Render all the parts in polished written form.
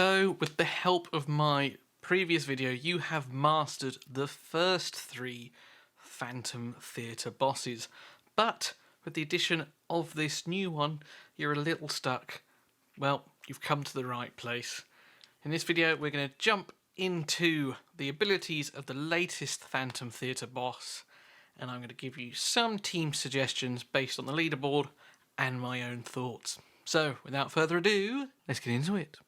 So, with the help of my previous video, you have mastered the first 3 Phantom Theatre bosses, but with the addition of this new one, you're a little stuck. Well, you've come to the right place. In this video, we're going to jump into the abilities of the latest Phantom Theatre boss, and I'm going to give you some team suggestions based on the leaderboard and my own thoughts. So, without further ado, let's get into it.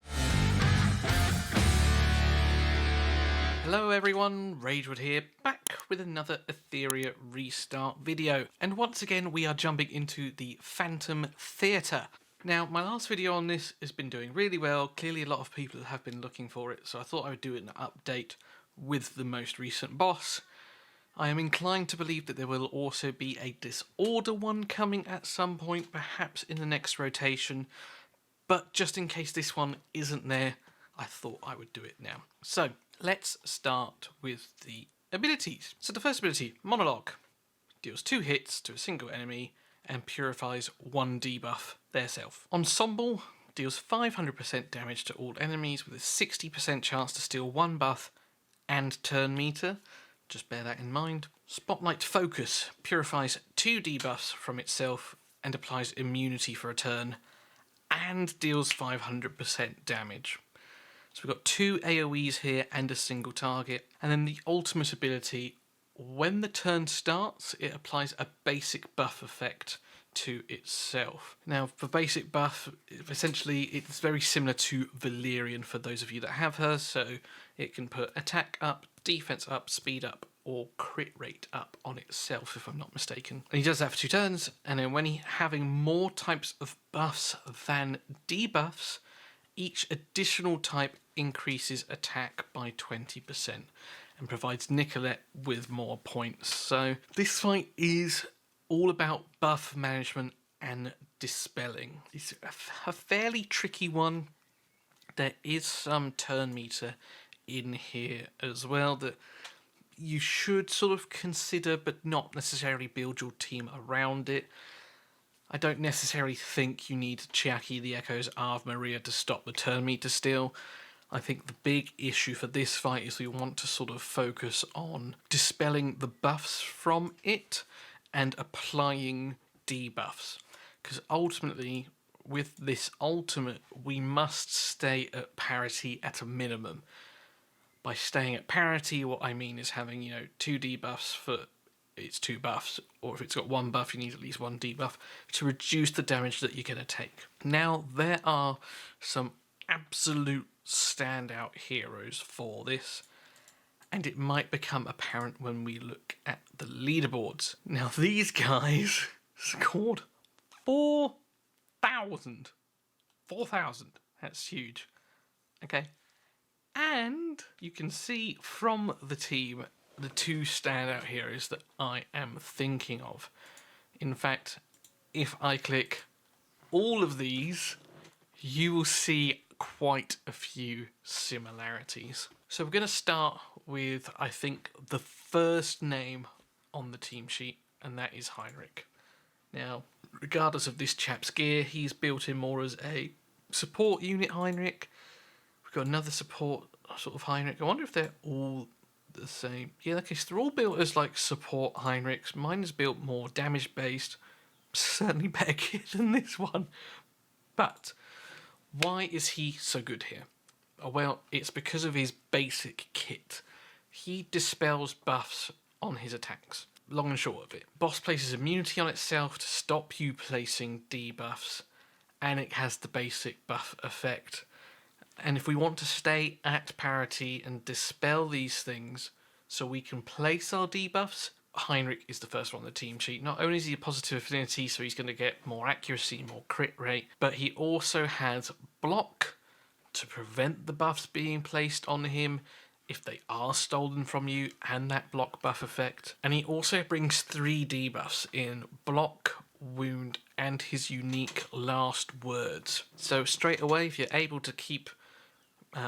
Hello everyone, Ragewood here, back with another Etheria restart video. And once again, we are jumping into the Phantom Theatre. Now, my last video on this has been doing really well. Clearly a lot of people have been looking for it, so I thought I would do an update with the most recent boss. I am inclined to believe that there will also be a Disorder one coming at some point, perhaps in the next rotation. But just in case this one isn't there, I thought I would do it now. So, let's start with the abilities. So the first ability, Monologue, deals 2 hits to a single enemy and purifies 1 debuff theirself. Ensemble deals 500% damage to all enemies with a 60% chance to steal 1 buff and turn meter. Just bear that in mind. Spotlight Focus purifies 2 debuffs from itself and applies immunity for a turn and deals 500% damage. So we've got 2 AoEs here and a single target. And then the ultimate ability, when the turn starts, it applies a basic buff effect to itself. Now, for basic buff, essentially it's very similar to Valerian for those of you that have her, so it can put attack up, defense up, speed up, or crit rate up on itself, if I'm not mistaken. And he does that for 2 turns, and then when he's having more types of buffs than debuffs, each additional type increases attack by 20% and provides Nicolette with more points. So this fight is all about buff management and dispelling. It's a fairly tricky one. There is some turn meter in here as well that you should sort of consider, but not necessarily build your team around it. I don't necessarily think you need Chiaki the Echo's Ave Maria to stop the turn meter still. I think the big issue for this fight is we want to sort of focus on dispelling the buffs from it and applying debuffs. Because ultimately, with this ultimate, we must stay at parity at a minimum. By staying at parity, what I mean is having, 2 debuffs for its 2 buffs, or if it's got 1 buff, you need at least 1 debuff to reduce the damage that you're going to take. Now, there are some absolute standout heroes for this, and it might become apparent when we look at the leaderboards. Now, these guys scored 4,000. 4,000. That's huge. Okay. And you can see from the team the 2 standout heroes that I am thinking of. In fact, if I click all of these, you will see quite a few similarities. So we're going to start with, I think, the first name on the team sheet, and that is Heinrich. Now, regardless of this chap's gear, he's built in more as a support unit Heinrich. We've got another support sort of Heinrich. I wonder if they're all the same. Yeah, okay, so they're all built as like support Heinrichs. Mine is built more damage based. Certainly better gear than this one. But why is he so good here? Well, it's because of his basic kit. He dispels buffs on his attacks. Long and short of it. Boss places immunity on itself to stop you placing debuffs, and it has the basic buff effect. And if we want to stay at parity and dispel these things so we can place our debuffs, Heinrich is the first one on the team sheet. Not only is he a positive affinity, so he's going to get more accuracy, more crit rate, but he also has block to prevent the buffs being placed on him if they are stolen from you, and that block buff effect. And he also brings 3 debuffs in block, wound, and his unique last words. So straight away, if you're able to keep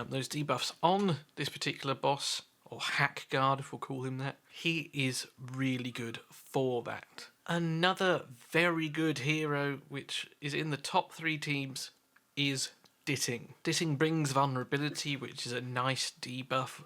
those debuffs on this particular boss, or hack guard if we'll call him that, he is really good for that. Another very good hero which is in the top 3 teams is Ditting. Ditting brings vulnerability, which is a nice debuff,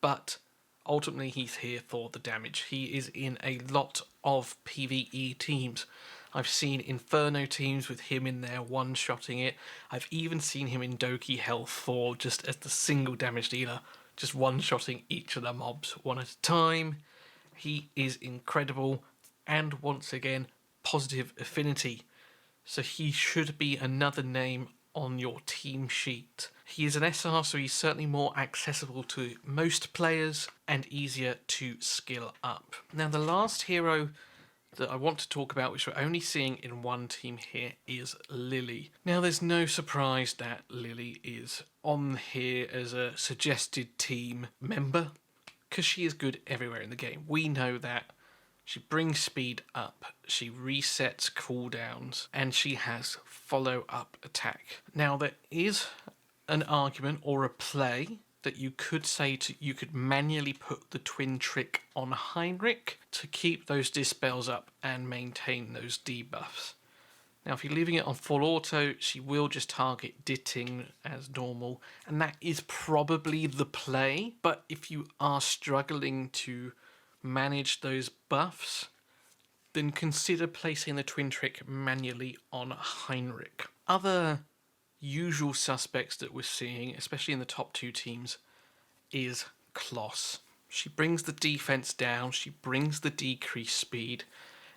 but ultimately he's here for the damage. He is in a lot of PvE teams. I've seen Inferno teams with him in there one-shotting it. I've even seen him in Doki Health 4 just as the single damage dealer, just one-shotting each of the mobs one at a time. He is incredible, and once again, positive affinity. So he should be another name on your team sheet. He is an SR, so he's certainly more accessible to most players and easier to skill up. Now, the last hero that I want to talk about, which we're only seeing in one team here, is Lily. Now, there's no surprise that Lily is on here as a suggested team member, because she is good everywhere in the game. We know that. She brings speed up, she resets cooldowns, and she has follow-up attack. Now, there is an argument or a play that you could say you could manually put the twin trick on Heinrich to keep those dispels up and maintain those debuffs. Now, if you're leaving it on full auto, she will just target Ditting as normal, and that is probably the play. But if you are struggling to manage those buffs, then consider placing the twin trick manually on Heinrich. Other usual suspects that we're seeing, especially in the top two teams, is Kloss. She brings the defense down, she brings the decreased speed,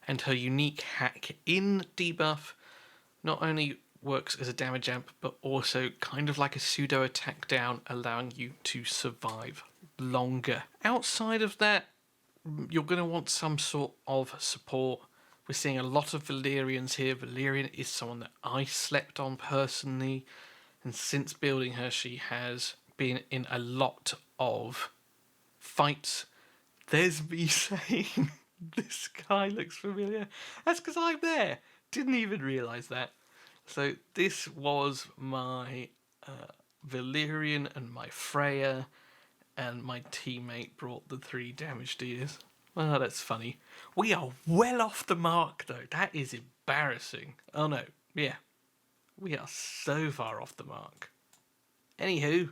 and her unique hack in debuff not only works as a damage amp, but also kind of like a pseudo attack down, allowing you to survive longer. Outside of that, you're going to want some sort of support. We're seeing a lot of Valerians here. Valerian is someone that I slept on personally, and since building her, she has been in a lot of fights. There's me saying, this guy looks familiar. That's because I'm there. Didn't even realise that. So this was my Valerian and my Freya, and my teammate brought the 3 damage dealers. Well, that's funny. We are well off the mark, though. That is embarrassing. Oh, no. Yeah. We are so far off the mark. Anywho,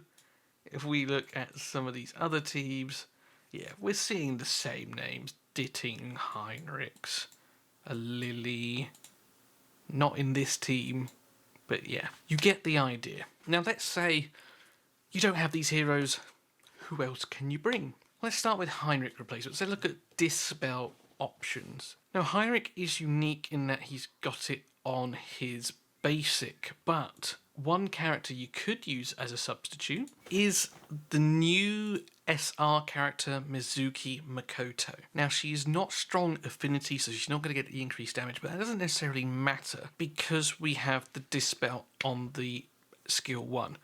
if we look at some of these other teams, yeah, we're seeing the same names. Ditting, Heinrichs, a Lily. Not in this team, but yeah. You get the idea. Now, let's say you don't have these heroes. Who else can you bring? Let's start with Heinrich replacements. So look at dispel options. Now, Heinrich is unique in that he's got it on his basic, but one character you could use as a substitute is the new SR character Mizuki Makoto. Now, she is not strong affinity, so she's not going to get the increased damage, but that doesn't necessarily matter because we have the dispel on the skill 1.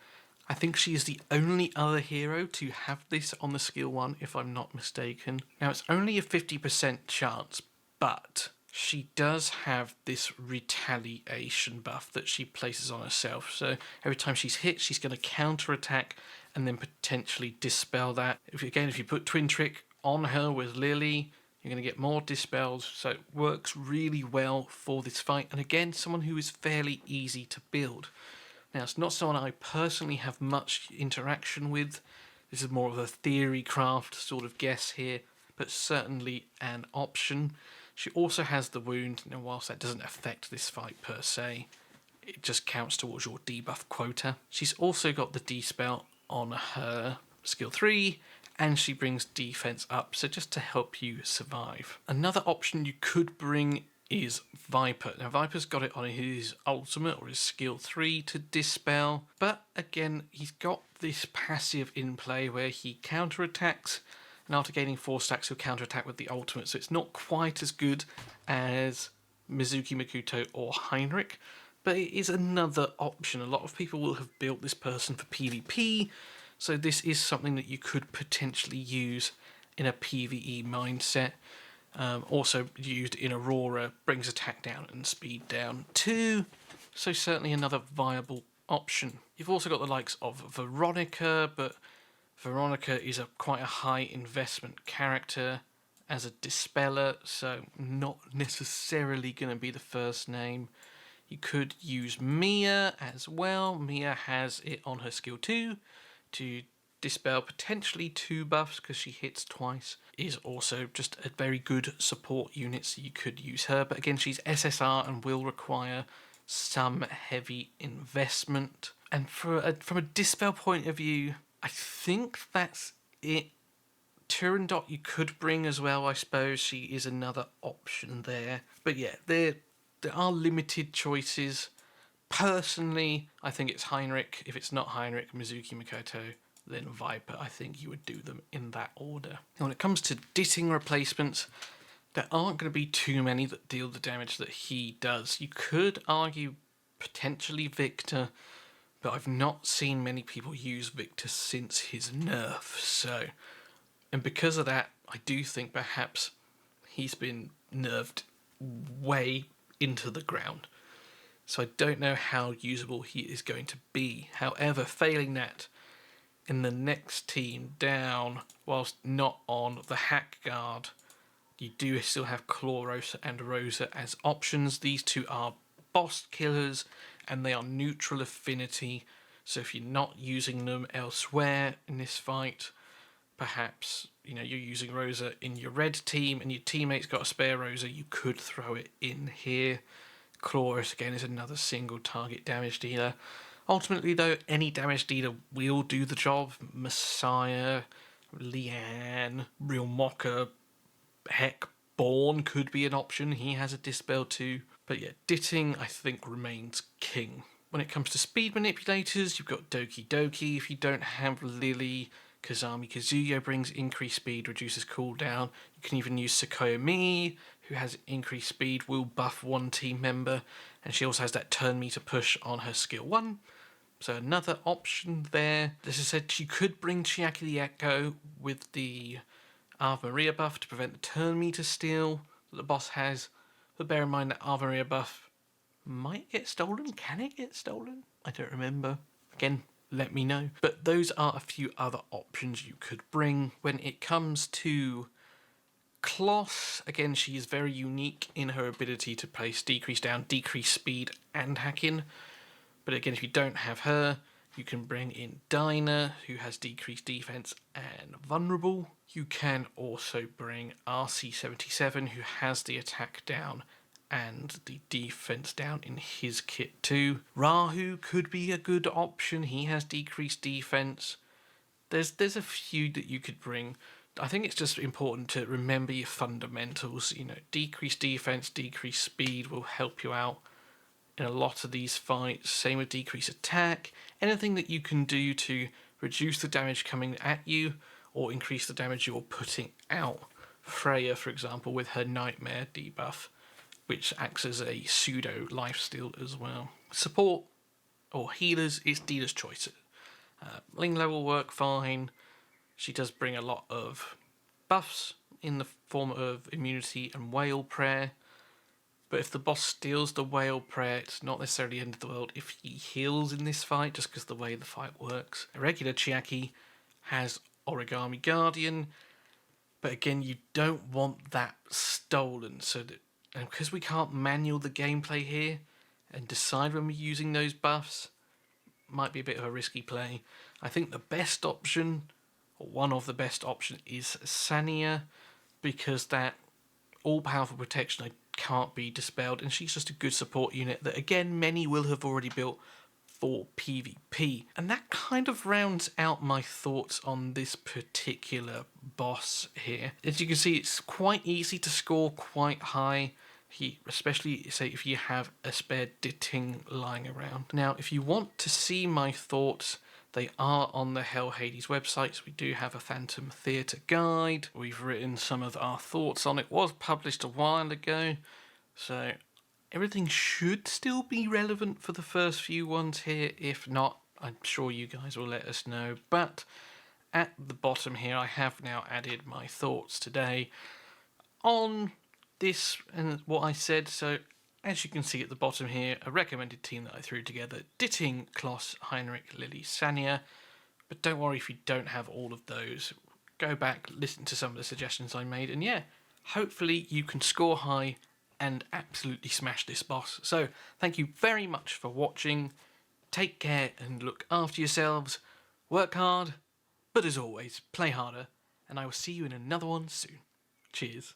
I think she is the only other hero to have this on the skill 1, if I'm not mistaken. Now, it's only a 50% chance, but she does have this retaliation buff that she places on herself. So every time she's hit, she's going to counter-attack and then potentially dispel that. If you put Twin Trick on her with Lily, you're going to get more dispels. So it works really well for this fight. And again, someone who is fairly easy to build. Now, it's not someone I personally have much interaction with. This is more of a theory craft sort of guess here, but certainly an option. She also has the wound. Now, whilst that doesn't affect this fight per se, it just counts towards your debuff quota. She's also got the dispel on her skill 3, and she brings defense up, so just to help you survive. Another option you could bring is Viper. Now, Viper's got it on his ultimate or his skill 3 to dispel, but again, he's got this passive in play where he counterattacks, and after gaining 4 stacks, he'll counterattack with the ultimate, so it's not quite as good as Mizuki Makoto or Heinrich, but it is another option. A lot of people will have built this person for PvP, so this is something that you could potentially use in a PvE mindset. Also used in Aurora, brings attack down and speed down too, so certainly another viable option. You've also got the likes of Veronica, but Veronica is quite a high investment character as a dispeller, so not necessarily going to be the first name You could use Mia as well. Mia has it on her skill 2 to dispel potentially 2 buffs because she hits twice. Is also just a very good support unit, so you could use her. But again, she's SSR and will require some heavy investment. And from a dispel point of view, I think that's it. Turandot you could bring as well, I suppose. She is another option there. But yeah, there are limited choices. Personally, I think it's Heinrich. If it's not Heinrich, Mizuki Makoto, then Viper. I think you would do them in that order. And when it comes to Ditting replacements, there aren't going to be too many that deal the damage that he does. You could argue potentially Victor, but I've not seen many people use Victor since his nerf. So, and because of that, I do think perhaps he's been nerfed way into the ground. So I don't know how usable he is going to be. However, failing that, in the next team down, whilst not on the Hack Guard, you do still have Claw Rosa and Rosa as options. These two are boss killers and they are neutral affinity. So if you're not using them elsewhere in this fight, perhaps you're using Rosa in your red team and your teammate's got a spare Rosa, you could throw it in here. Chloris again is another single target damage dealer. Ultimately though, any damage dealer will do the job. Messiah, Leanne, Real Mocker, heck, Born could be an option. He has a dispel too. But yeah, Ditting I think remains king. When it comes to speed manipulators, you've got Doki Doki. If you don't have Lily, Kazami Kazuyo brings increased speed, reduces cooldown. You can even use Sukoyomi, who has increased speed, will buff one team member, and she also has that turn meter push on her skill 1. So another option there. As I said, you could bring Chiaki the Echo with the Ave Maria buff to prevent the turn meter steal that the boss has. But bear in mind that Ave Maria buff might get stolen. Can it get stolen? I don't remember. Again, let me know. But those are a few other options you could bring. When it comes to Kloss, again, she is very unique in her ability to place decrease down, decrease speed, and hacking. But again, if you don't have her, you can bring in Dinah, who has decreased defense and vulnerable. You can also bring RC77, who has the attack down and the defense down in his kit too. Rahu could be a good option. He has decreased defense. There's a few that you could bring. I think it's just important to remember your fundamentals. Decreased defense, decreased speed will help you out in a lot of these fights. Same with decreased attack. Anything that you can do to reduce the damage coming at you or increase the damage you're putting out. Freya, for example, with her Nightmare debuff, which acts as a pseudo lifesteal as well. Support or healers is dealer's choice. Linglo will work fine. She does bring a lot of buffs in the form of immunity and whale prayer. But if the boss steals the whale prayer, it's not necessarily the end of the world if he heals in this fight, just because the way the fight works. A regular Chiaki has Origami Guardian, but again, you don't want that stolen. And because we can't manual the gameplay here and decide when we're using those buffs, might be a bit of a risky play. I think the best option, or one of the best options, is Sania, because that all-powerful protection can't be dispelled, and she's just a good support unit that, again, many will have already built for PvP. And that kind of rounds out my thoughts on this particular boss here. As you can see, it's quite easy to score quite high, especially say if you have a spare Ditting lying around. Now, if you want to see my thoughts, they are on the Hell Hades websites. We do have a Phantom Theatre guide. We've written some of our thoughts on it. It was published a while ago, so everything should still be relevant for the first few ones here. If not, I'm sure you guys will let us know. But at the bottom here, I have now added my thoughts today on this and what I said. So as you can see at the bottom here, a recommended team that I threw together: Ditting, Kloss, Heinrich, Lily, Sania. But don't worry if you don't have all of those. Go back, listen to some of the suggestions I made, and yeah, hopefully you can score high and absolutely smash this boss. So thank you very much for watching. Take care and look after yourselves. Work hard, but as always, play harder, and I will see you in another one soon. Cheers.